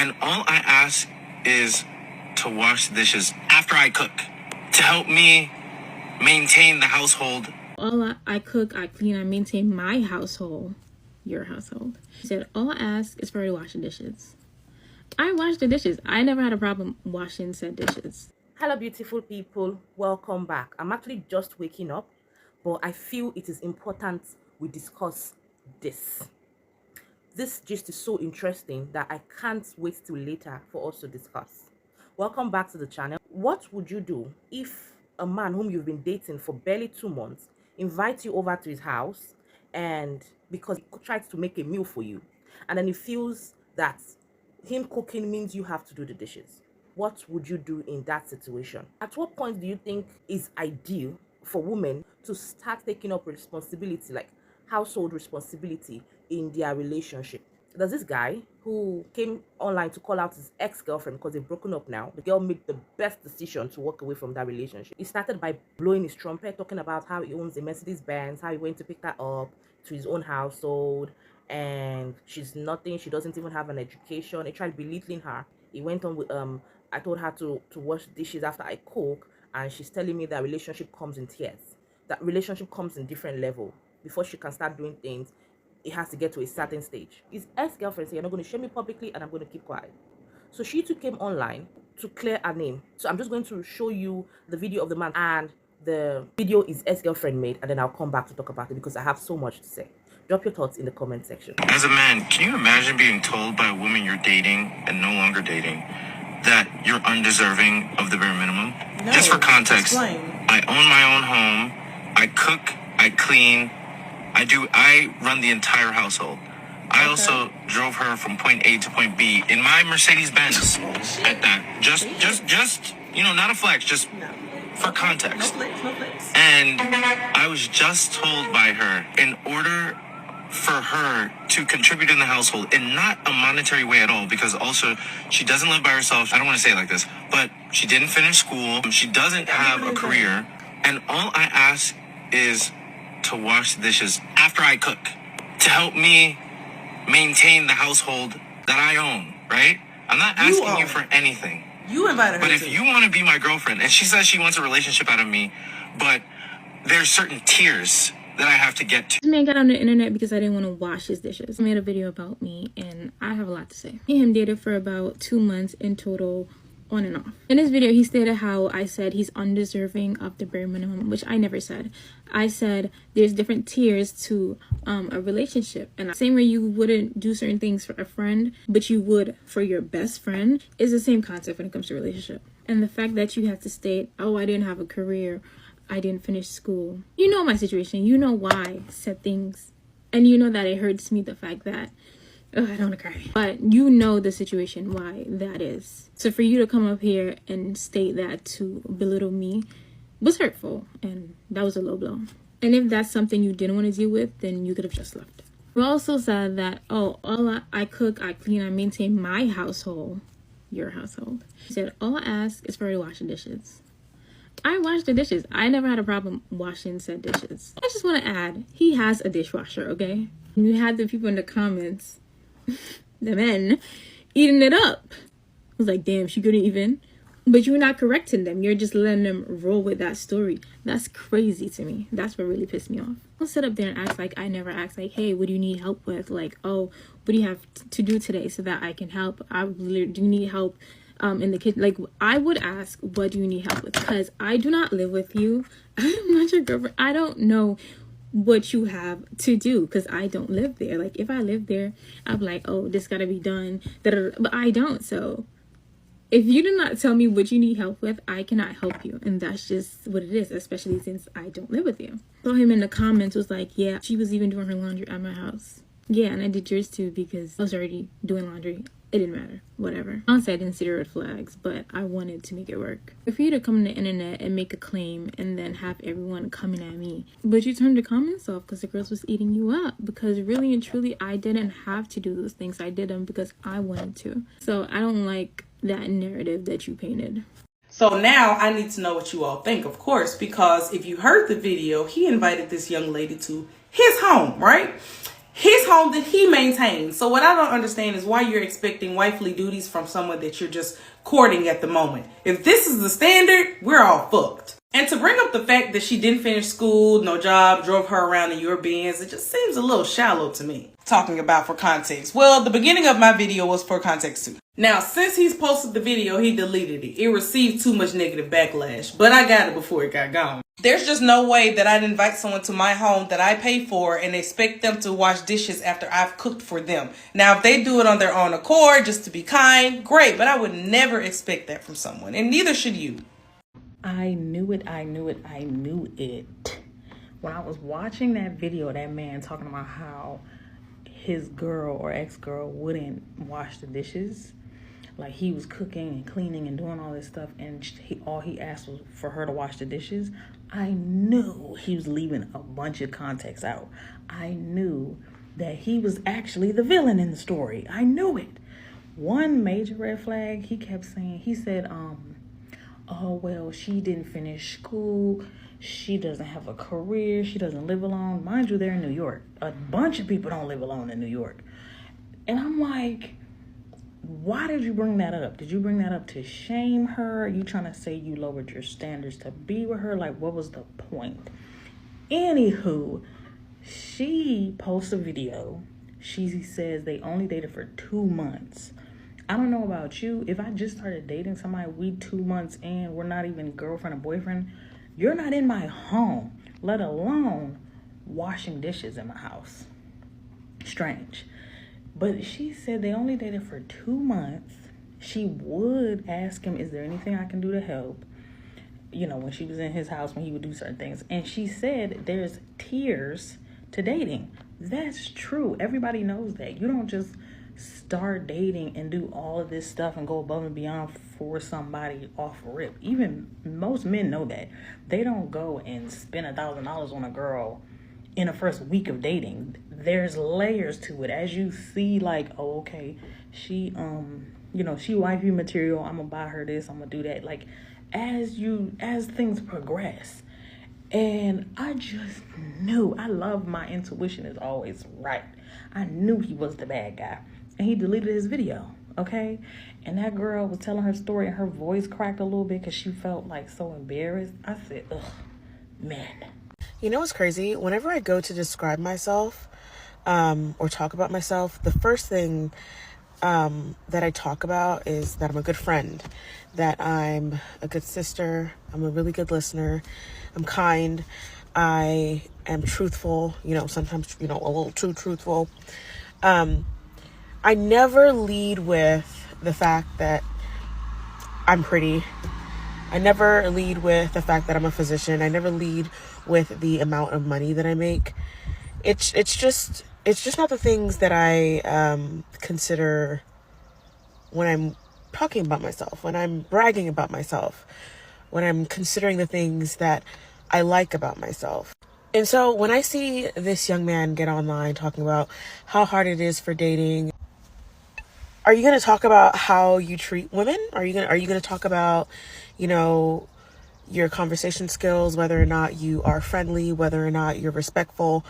And all I ask is to wash the dishes after I cook, to help me maintain the household. All I cook, I clean, I maintain my household, your household. He said, all I ask is for her to wash the dishes. I wash the dishes. I never had a problem washing said dishes. Hello beautiful people, welcome back. I'm actually just waking up, but I feel it is important we discuss this. This gist is so interesting that I can't wait till later for us to discuss. Welcome back to the channel. What would you do if a man whom you've been dating for barely 2 months invites you over to his house, and because he tries to make a meal for you, and then he feels that him cooking means you have to do the dishes? What would you do in that situation? At what point do you think is ideal for women to start taking up responsibility, like household responsibility, in their relationship? There's this guy who came online to call out his ex-girlfriend because they've broken up now. The girl made the best decision to walk away from that relationship. He started by blowing his trumpet, talking about how he owns a Mercedes-Benz, how he went to pick that up to his own household, and she's nothing, she doesn't even have an education. He tried belittling her. He went on with I told her to wash dishes after I cook, and she's telling me that relationship comes in tiers. That relationship comes in different level. Before she can start doing things, it has to get to a certain stage. His ex-girlfriend said, "You're not going to shame me publicly, and I'm going to keep quiet." So she too came online to clear her name. So I'm just going to show you the video of the man, and the video his ex-girlfriend made, and then I'll come back to talk about it because I have so much to say. Drop your thoughts in the comment section. As a man, can you imagine being told by a woman you're dating and no longer dating that you're undeserving of the bare minimum? No, just for context, explain. I own my own home. I cook, I clean, I run the entire household. I also drove her from point A to point B in my Mercedes-Benz at that. Just, not a flex, just for context. No flex. And I was just told by her, in order for her to contribute in the household, in not a monetary way at all, because also she doesn't live by herself. I don't want to say it like this, but she didn't finish school. She doesn't have a career. And all I ask is to wash the dishes after I cook, to help me maintain the household that I own, right? I'm not asking you for anything. You invited her. But if you want to be my girlfriend, and she says she wants a relationship out of me, but there's certain tiers that I have to get to. This man got on the internet because I didn't want to wash his dishes. He made a video about me, and I have a lot to say. Me and him dated for about 2 months in total, on and off. In this video, he stated how I said he's undeserving of the bare minimum, which I never said. I said there's different tiers to a relationship, and the same way you wouldn't do certain things for a friend, but you would for your best friend, is the same concept when it comes to relationship. And the fact that you have to state, oh, I didn't have a career, I didn't finish school. You know my situation. You know why I said things. And you know that it hurts me, the fact that, I don't want to cry. But you know the situation why that is. So for you to come up here and state that to belittle me was hurtful. And that was a low blow. And if that's something you didn't want to deal with, then you could have just left. We also said that, oh, all I cook, I clean, I maintain my household, your household. He said, all I ask is for her to wash the dishes. I wash the dishes. I never had a problem washing said dishes. I just want to add, he has a dishwasher, okay? You had the people in the comments, the men, eating it up. I was like, damn, she couldn't even. But you're not correcting them. You're just letting them roll with that story. That's crazy to me. That's what really pissed me off. I'll sit up there and act like I never asked, like, hey, what do you need help with? Like, oh, what do you have to do today so that I can help? Do you need help in the kitchen? Like, I would ask, what do you need help with? Because I do not live with you. I'm not your girlfriend. I don't know what you have to do because I don't live there. Like, if I lived there, I'm like, oh, this gotta be done. But I don't. So if you do not tell me what you need help with, I cannot help you. And that's just what it is, especially since I don't live with you. Saw him in the comments was like, yeah, she was even doing her laundry at my house. Yeah, and I did yours too because I was already doing laundry. It didn't matter. Whatever. Honestly, I didn't see the red flags, but I wanted to make it work. For you to come on the internet and make a claim and then have everyone coming at me, but you turned the comments off because the girls was eating you up, because really and truly, I didn't have to do those things. I did them because I wanted to. So I don't like that narrative that you painted. So now I need to know what you all think, of course, because if you heard the video, he invited this young lady to his home, right? his home that he maintains. So what I don't understand is why you're expecting wifely duties from someone that you're just courting at the moment. If this is the standard, we're all fucked. And to bring up the fact that she didn't finish school, no job, drove her around in your Benz, it just seems a little shallow to me. Talking about for context. Well, the beginning of my video was for context too. Now, since he's posted the video, he deleted it. It received too much negative backlash, but I got it before it got gone. There's just no way that I'd invite someone to my home that I pay for and expect them to wash dishes after I've cooked for them. Now, if they do it on their own accord, just to be kind, great, but I would never expect that from someone, and neither should you. I knew it. When I was watching that video, that man talking about how his girl or ex-girl wouldn't wash the dishes, like he was cooking and cleaning and doing all this stuff, and all he asked was for her to wash the dishes, I knew he was leaving a bunch of context out. I knew that he was actually the villain in the story. I knew it. One major red flag, he kept saying, he said, oh, well, she didn't finish school. She doesn't have a career. She doesn't live alone. Mind you, they're in New York. A bunch of people don't live alone in New York. And I'm like, why did you bring that up? Did you bring that up to shame her? Are you trying to say you lowered your standards to be with her? Like, what was the point? Anywho, she posts a video. She says they only dated for 2 months. I don't know about you. If I just started dating somebody, we 2 months in, we're not even girlfriend or boyfriend, you're not in my home, let alone washing dishes in my house. Strange. But she said they only dated for 2 months. She would ask him, is there anything I can do to help? You know, when she was in his house, when he would do certain things. And she said there's tiers to dating. That's true. Everybody knows that. You don't just start dating and do all of this stuff and go above and beyond for somebody off rip. Even most men know that. They don't go and spend $1,000 on a girl in the first week of dating. There's layers to it. As you see, like, oh, okay, she she wifey material, I'm gonna buy her this, I'm gonna do that. Like, as things progress. And I just knew, I love my intuition is always right. I knew he was the bad guy. And he deleted his video, okay? And that girl was telling her story and her voice cracked a little bit because she felt like so embarrassed. I said, ugh, man. You know what's crazy? Whenever I go to describe myself or talk about myself, the first thing that I talk about is that I'm a good friend, that I'm a good sister, I'm a really good listener, I'm kind, I am truthful, sometimes, a little too truthful. I never lead with the fact that I'm pretty. I never lead with the fact that I'm a physician. I never lead with the amount of money that I make. It's just not the things that I consider when I'm talking about myself, when I'm bragging about myself, when I'm considering the things that I like about myself. And so when I see this young man get online talking about how hard it is for dating, are you going to talk about how you treat women? Are you going to talk about, your conversation skills, whether or not you are friendly, whether or not you're respectful,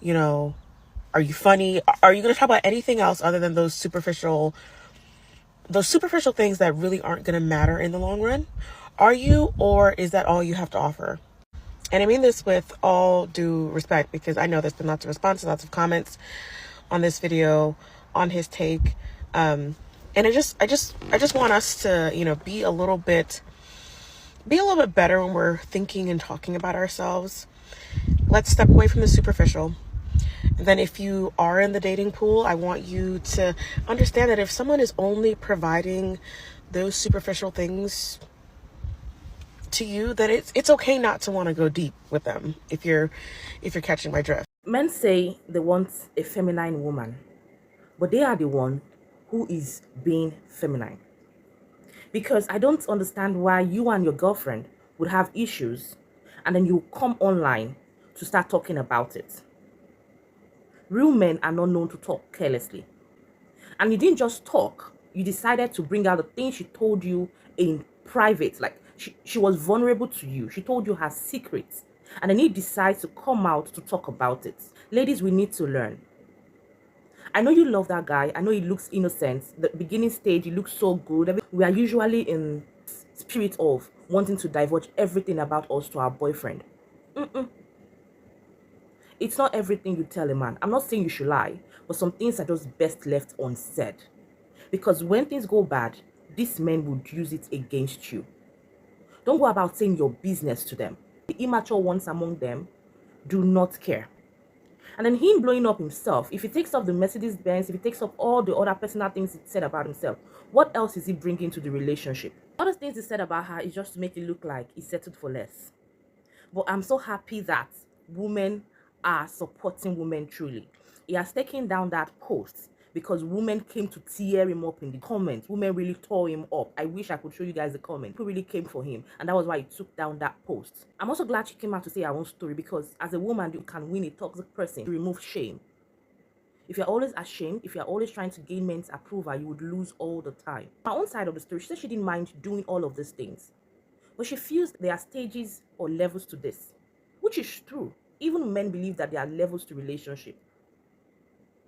are you funny? Are you going to talk about anything else other than those superficial things that really aren't going to matter in the long run? Are you, or is that all you have to offer? And I mean this with all due respect, because I know there's been lots of responses, lots of comments on this video, on his take. And I just want us to, be a little bit better when we're thinking and talking about ourselves. Let's step away from the superficial. And then if you are in the dating pool, I want you to understand that if someone is only providing those superficial things to you, then it's okay not to want to go deep with them, if you're catching my drift. Men say they want a feminine woman, but they are the one who is being feminine. Because I don't understand why you and your girlfriend would have issues and then you come online to start talking about it. Real men are not known to talk carelessly. And you didn't just talk, you decided to bring out the things she told you in private. Like, she was vulnerable to you. She told you her secrets. And then you decide to come out to talk about it. Ladies, we need to learn. I know you love that guy. I know he looks innocent. The beginning stage, he looks so good. We are usually in spirit of wanting to divulge everything about us to our boyfriend. It's not everything you tell a man. I'm not saying you should lie, but some things are just best left unsaid. Because when things go bad, these men would use it against you. Don't go about saying your business to them. The immature ones among them do not care. And then him blowing up himself, if he takes off the Mercedes Benz, if he takes off all the other personal things he said about himself, what else is he bringing to the relationship? Other things he said about her is just to make it look like he settled for less. But I'm so happy that women are supporting women truly. He has taken down that post because women came to tear him up in the comments. Women really tore him up. I wish I could show you guys the comment. People really came for him, and that was why he took down that post. I'm also glad she came out to say her own story, because as a woman, you can win a toxic person to remove shame. If you're always ashamed, if you're always trying to gain men's approval, you would lose all the time. My own side of the story, she said she didn't mind doing all of these things, but she feels there are stages or levels to this, which is true. Even men believe that there are levels to relationship.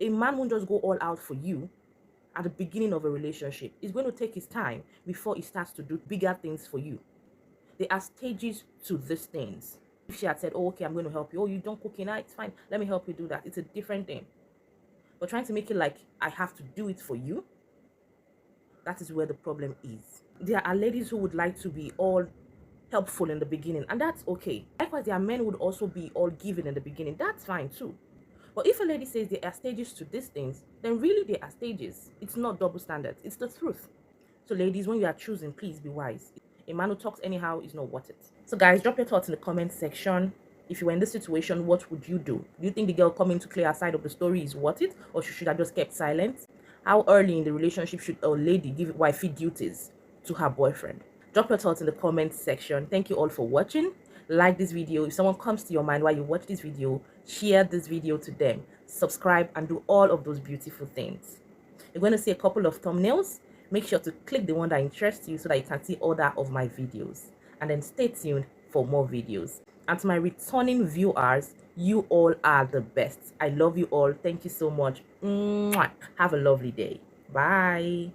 A man won't just go all out for you at the beginning of a relationship. It's going to take his time before he starts to do bigger things for you. There are stages to these things. If she had said, oh, okay, I'm going to help you. Oh, you don't cook enough, it's fine. Let me help you do that. It's a different thing. But trying to make it like I have to do it for you, that is where the problem is. There are ladies who would like to be all helpful in the beginning, and that's okay. Likewise, there are men who would also be all giving in the beginning. That's fine too. But if a lady says there are stages to these things, then really there are stages. It's not double standards. It's the truth. So ladies, when you are choosing, please be wise. A man who talks anyhow is not worth it. So guys, drop your thoughts in the comment section. If you were in this situation, what would you do? Do you think the girl coming to clear her side of the story is worth it, or she should have just kept silent? How early in the relationship should a lady give wifey duties to her boyfriend? Drop your thoughts in the comment section. Thank you all for watching. Like this video. If someone comes to your mind while you watch this video, share this video to them. Subscribe and do all of those beautiful things. You're going to see a couple of thumbnails. Make sure to click the one that interests you so that you can see other of my videos. And then stay tuned for more videos. And to my returning viewers, you all are the best. I love you all. Thank you so much. Mwah. Have a lovely day. Bye.